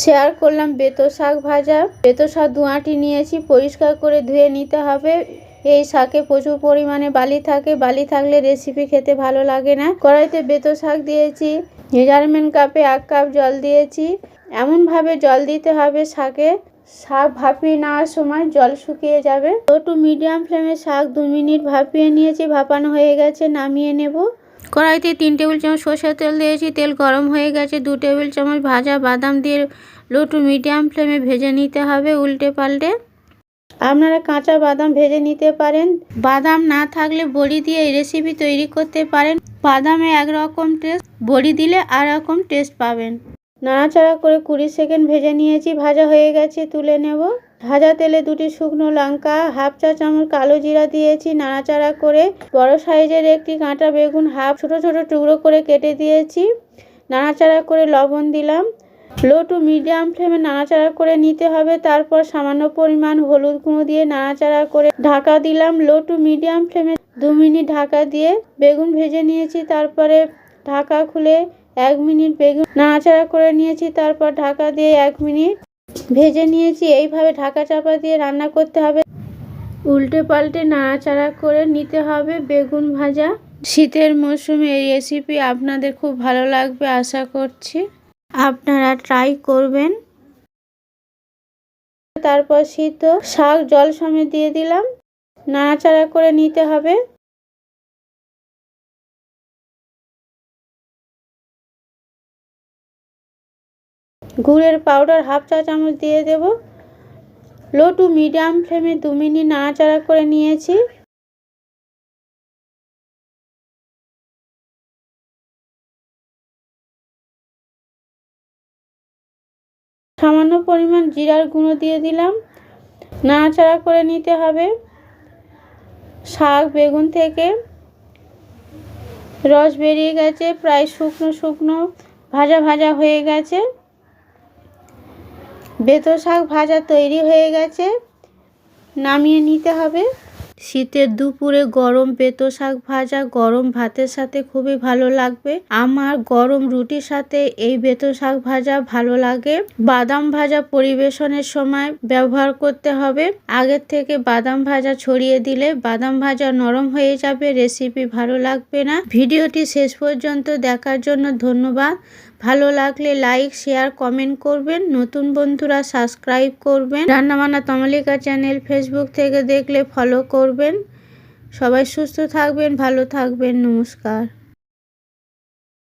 Share করলাম বেতো শাক ভাজা। বেতো শাক 2 আঁটি নিয়েছি, পরিষ্কার করে ধুয়ে নিতে হবে। এই শাকে প্রচুর পরিমাণে বালি থাকে, বালি থাকলে রেসিপি খেতে ভালো লাগে না। কড়াইতে বেতো শাক দিয়েছি, মেজারমেন্ট কাপে 1 কাপ জল দিয়েছি। এমনভাবে জল দিতে হবে শাকে শাক ভাপিয়ে নেওয়ার সময় জল শুকিয়ে যাবে। লো টু মিডিয়াম ফ্লেমে শাক 2 মিনিট ভাপিয়ে নিয়েছি, ভাপানো হয়ে গেছে, নামিয়ে নেব। কড়াইতে 3 টেবিল চামচ সরষের তেল দিয়েছি, তেল গরম হয়ে গেছে। 2 টেবিল চামচ ভাজা বাদাম দিয়ে লো টু মিডিয়াম ফ্লেমে ভেজে নিতে হবে উল্টে পাল্টে। আপনারা কাঁচা বাদাম ভেজে নিতে পারেন, বাদাম না থাকলে বড়ি দিয়ে এই রেসিপি তৈরি করতে পারেন। বাদামে একরকম টেস্ট, বড়ি দিলে আর রকম টেস্ট পাবেন। নাড়াচাড়া করে 20 সেকেন্ড ভেজে নিয়েছি, ভাজা হয়ে গেছে, তুলে নেব। ভাজা তেলে 2টি শুকনো লঙ্কা, 1/2 চা চামচ কালো জিরা দিয়েছি। নাড়াচাড়া করে বড় সাইজের একটি কাঁটা বেগুন ছোট ছোট টুকরো করে কেটে দিয়েছি। নাড়াচাড়া করে লবণ দিলাম। লো টু মিডিয়াম ফ্লেমে নাড়াচাড়া করে নিতে হবে। তারপর সামান্য পরিমাণ হলুদ গুঁড়ো দিয়ে নাড়াচাড়া করে ঢাকা দিলাম। লো টু মিডিয়াম ফ্লেমে 2 মিনিট ঢাকা দিয়ে বেগুন ভেজে নিয়েছি। তারপরে ঢাকা খুলে 1 মিনিট বেগুন নাড়াচাড়া করে নিয়েছি। তারপর ঢাকা দিয়ে 1 মিনিট ভেজে নিয়েছি। এইভাবে ঢাকা চাপা দিয়ে রান্না করতে হবে, উল্টে পাল্টে নাড়াচাড়া করে নিতে হবে বেগুন ভাজা। শীতের মৌসুমে এই রেসিপি আপনাদের খুব ভালো লাগবে আশা করছি, আপনারা ট্রাই করবেন। তারপর সিদ্ধ শাক জল সমেত দিয়ে দিলাম, নাড়াচাড়া করে নিতে হবে। গুড়ের পাউডার 1/2 চা চামচ দিয়ে দেব। লো টু মিডিয়াম ফ্লেমে 2 মিনিট নাড়াচাড়া করে নিয়েছি। সামান্য পরিমাণ জিরার গুঁড়ো দিয়ে দিলাম, নাড়াচাড়া করে নিতে হবে। শাক বেগুন থেকে রস বেরিয়ে গেছে, প্রায় শুকনো শুকনো ভাজা ভাজা হয়ে গেছে। বেতো শাক ভাজা তৈরি হয়ে গেছে, নামিয়ে নিতে হবে। শীতের দুপুরে গরম বেতো শাক ভাজা গরম ভাতের সাথে খুবই ভালো লাগবে। আমার গরম রুটির সাথে এই বেতো শাক ভাজা ভালো লাগে। বাদাম ভাজা পরিবেশনের সময় ব্যবহার করতে হবে। আগের থেকে বাদাম ভাজা ছড়িয়ে দিলে বাদাম ভাজা নরম হয়ে যাবে, রেসিপি ভালো লাগবে না। ভিডিওটি শেষ পর্যন্ত দেখার জন্য ধন্যবাদ। ভালো লাগলে লাইক শেয়ার কমেন্ট করবেন, নতুন বন্ধুরা সাবস্ক্রাইব করবেন। রান্নাবান্না তমালিকা চ্যানেল ফেসবুক থেকে দেখলে ফলো করবেন। সবাই সুস্থ থাকবেন, ভালো থাকবেন, নমস্কার।